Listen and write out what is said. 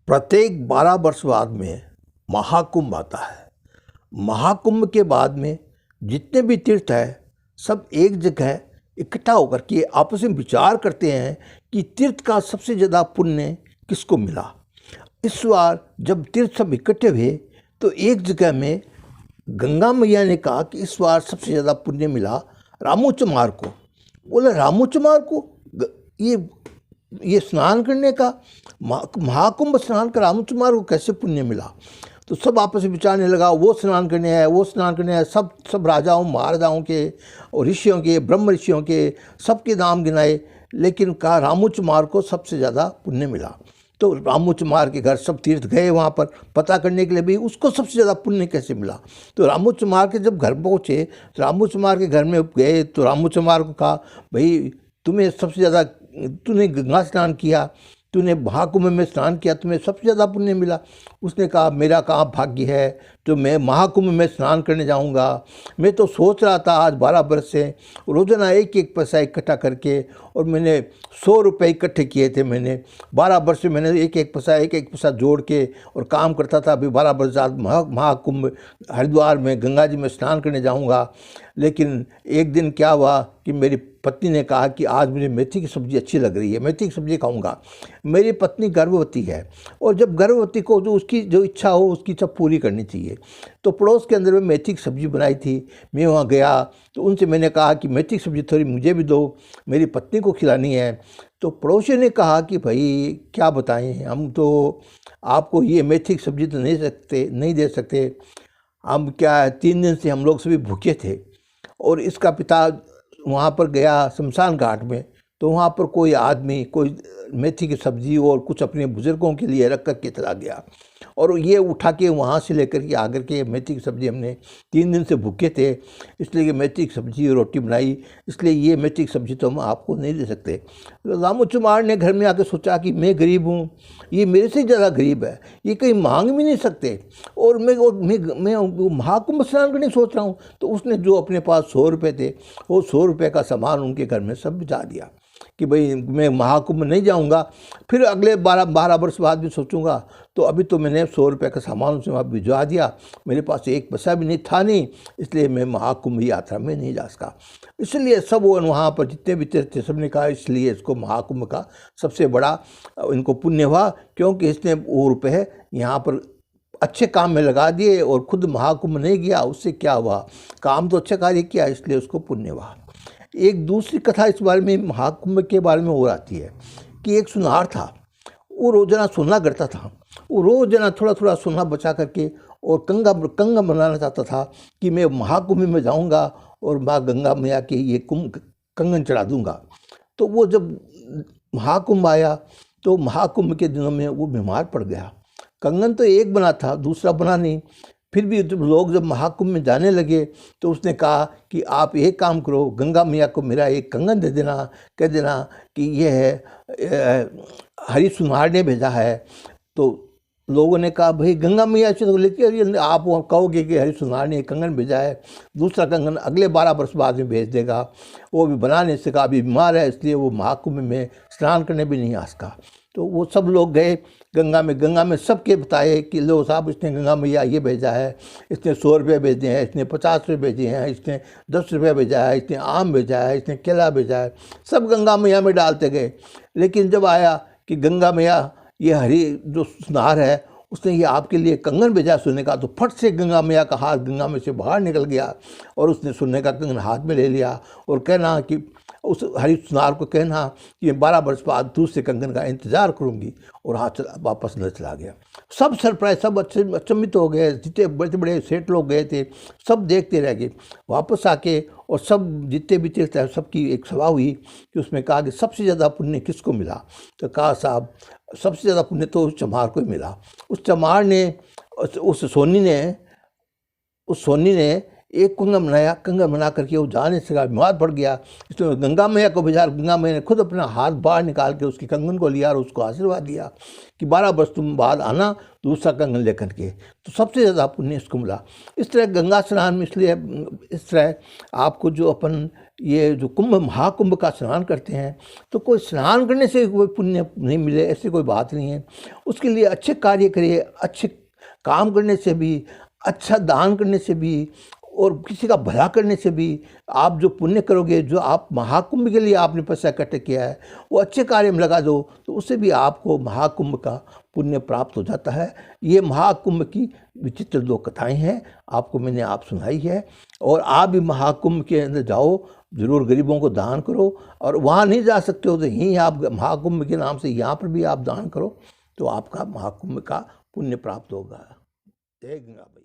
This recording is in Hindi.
प्रत्येक 12 वर्ष बाद में महाकुंभ आता है। महाकुंभ के बाद में जितने भी तीर्थ है सब एक जगह इकट्ठा होकर के आपस में विचार करते हैं कि तीर्थ का सबसे ज़्यादा पुण्य किसको मिला। इस बार जब तीर्थ सब इकट्ठे हुए तो एक जगह में गंगा मैया ने कहा कि इस बार सबसे ज़्यादा पुण्य मिला रामोचमार को। बोला रामोचमार को ये स्नान करने का, महाकुंभ स्नान का रामोचमार को कैसे पुण्य मिला। तो सब आपस में विचारने लगा, वो स्नान करने हैं, वो स्नान करने हैं। सब राजाओं महाराजाओं के और ऋषियों के, ब्रह्म ऋषियों के, सबके नाम गिनाए, लेकिन कहा रामोचमार को सबसे ज़्यादा पुण्य मिला। तो रामोचमार के घर सब तीर्थ गए वहाँ पर पता करने के लिए भी उसको सबसे ज़्यादा पुण्य कैसे मिला। तो रामोचमार के जब घर पहुँचे, रामोचमार के घर में गए तो रामोचमार को कहा, भाई तुम्हें सबसे ज़्यादा, तूने गंगा स्नान किया, तूने महाकुंभ में स्नान किया, तुम्हें सबसे ज़्यादा पुण्य मिला। उसने कहा मेरा कहाँ भाग्य है तो मैं महाकुंभ में स्नान करने जाऊंगा। मैं तो सोच रहा था आज 12 वर्ष से रोज़ाना एक एक पैसा इकट्ठा करके, और मैंने 100 रुपये इकट्ठे किए थे। मैंने 12 वर्ष में मैंने एक एक पैसा जोड़ के और काम करता था। अभी 12 वर्ष बाद महाकुंभ हरिद्वार में गंगा जी में स्नान करने जाऊँगा। लेकिन एक दिन क्या हुआ कि मेरी पत्नी ने कहा कि आज मुझे मेथी की सब्ज़ी अच्छी लग रही है, मेथी की सब्ज़ी खाऊंगा। मेरी पत्नी गर्भवती है और जब गर्भवती को जो उसकी जो इच्छा हो उसकी इच्छा पूरी करनी चाहिए। तो पड़ोस के अंदर में मेथी की सब्ज़ी बनाई थी। मैं वहाँ गया तो उनसे मैंने कहा कि मेथी की सब्ज़ी थोड़ी मुझे भी दो, मेरी पत्नी को खिलानी है। तो पड़ोसी ने कहा कि भाई क्या बताएं, हम तो आपको ये मेथी की सब्ज़ी तो नहीं दे सकते। हम क्या 3 दिन से हम लोग सभी भूखे थे। और इसका पिता वहाँ पर गया शमशान घाट में, तो वहाँ पर कोई आदमी कोई मेथी की सब्ज़ी और कुछ अपने बुज़ुर्गों के लिए रख कर के चला गया, और ये उठा के वहाँ से लेकर के आकर के मेथी की सब्ज़ी, हमने 3 दिन से भूखे थे इसलिए ये मेथी की सब्ज़ी और रोटी बनाई, इसलिए ये मेथी की सब्ज़ी तो हम आपको नहीं दे सकते। रामोचमार ने घर में आकर सोचा कि मैं गरीब हूँ, ये मेरे से ज़्यादा गरीब है, ये कहीं मांग भी नहीं सकते, और मैं महाकुंभ स्नान करने सोच रहा हूँ। तो उसने जो अपने पास 100 रुपये थे वो 100 रुपये का सामान उनके घर में सब भिजा दिया कि भाई मैं महाकुंभ नहीं जाऊंगा, फिर अगले 12 वर्ष बाद भी सोचूंगा। तो अभी तो मैंने 100 रुपये का सामान उसने वहाँ भिजवा दिया, मेरे पास एक पैसा भी नहीं था नहीं, इसलिए मैं महाकुंभ यात्रा में नहीं जा सका। इसलिए सब वहाँ पर जितने भी तीर्थ थे सब ने कहा इसलिए इसको महाकुंभ का सबसे बड़ा इनको पुण्य हुआ, क्योंकि इसने वो रुपये यहाँ पर अच्छे काम में लगा दिए और खुद महाकुंभ नहीं गया। उससे क्या हुआ, काम तो अच्छा कार्य किया, इसलिए उसको पुण्य हुआ। एक दूसरी कथा इस बारे में महाकुंभ के बारे में और आती है कि एक सुनार था, वो रोजाना सोना करता था। वो रोजाना थोड़ा थोड़ा सोना बचा करके और कंगन बनाना चाहता था कि मैं महाकुंभ में जाऊंगा और माँ गंगा मैया के ये कंगन चढ़ा दूंगा। तो वो जब महाकुंभ आया तो महाकुंभ के दिनों में वो बीमार पड़ गया। कंगन तो एक बना था, दूसरा बना नहीं। फिर भी जब महाकुंभ में जाने लगे तो उसने कहा कि आप एक काम करो, गंगा मैया को मेरा एक कंगन दे देना, कह देना कि ये है हरि सुनार ने भेजा है। तो लोगों ने कहा भाई गंगा मैया से तो लेके आप कहोगे कि हरि सुनार ने एक कंगन भेजा है, दूसरा कंगन अगले 12 वर्ष बाद में भेज देगा। वो भी बना नहीं सका, अभी बीमार है, इसलिए वो महाकुंभ में स्नान करने भी नहीं आ सका। तो वो सब लोग गए गंगा में सबके बताए कि लो साहब इसने गंगा मैया ये भेजा है, इसने 100 रुपये भेजे हैं, इसने 50 रुपये भेजे हैं, इसने 10 रुपये भेजा है, इसने आम भेजा है, इसने केला भेजा है। सब गंगा मैया में डालते गए। लेकिन जब आया कि गंगा मैया ये हरि जो सुनार है उसने ये आपके लिए कंगन भेजा सुनने का, तो फट से गंगा मैया का हाथ गंगा में से बाहर निकल गया और उसने सुनने का कंगन हाथ में ले लिया और कहना कि उस हरि सुनार को कहना कि मैं 12 वर्ष बाद दूसरे कंगन का इंतजार करूंगी, और हाथ वापस न चला गया। सब सरप्राइज, सब अचंभित हो गए। जितने बड़े बड़े सेठ लोग गए थे सब देखते रह गए। वापस आके और सब जितने भी तीर्थ है सबकी एक सभा हुई कि उसमें कहा कि सबसे ज़्यादा पुण्य किसको मिला। तो कहा साहब सबसे ज़्यादा पुण्य तो उस चमार को ही मिला। उस चमार ने उस सोनी ने एक कंगन बना करके वो जा नहीं सका, बीमार पड़ गया। इसलिए गंगा मैया को भेजा, गंगा मैया ने खुद अपना हाथ बाहर निकाल के उसकी कंगन को लिया और उसको आशीर्वाद दिया कि 12 वर्ष तुम बाद आना दूसरा कंगन लेकर के। तो सबसे ज़्यादा पुण्य इसको मिला। इस तरह गंगा स्नान में, इसलिए इस तरह आपको जो अपन ये जो महाकुंभ का स्नान करते हैं, तो कोई स्नान करने से कोई पुण्य नहीं मिले ऐसी कोई बात नहीं है। उसके लिए अच्छे कार्य करिए, अच्छे काम करने से भी, अच्छा दान करने से भी और किसी का भला करने से भी आप जो पुण्य करोगे, जो आप महाकुंभ के लिए आपने पैसा इकट्ठा किया है वो अच्छे कार्य में लगा दो, तो उससे भी आपको महाकुंभ का पुण्य प्राप्त हो जाता है। ये महाकुंभ की विचित्र 2 कथाएं हैं, आपको मैंने आप सुनाई है। और आप भी महाकुंभ के अंदर जाओ, ज़रूर गरीबों को दान करो, और वहाँ नहीं जा सकते हो तो यहीं आप महाकुंभ के नाम से यहाँ पर भी आप दान करो, तो आपका महाकुंभ का पुण्य प्राप्त होगा। जय गंगा मैया।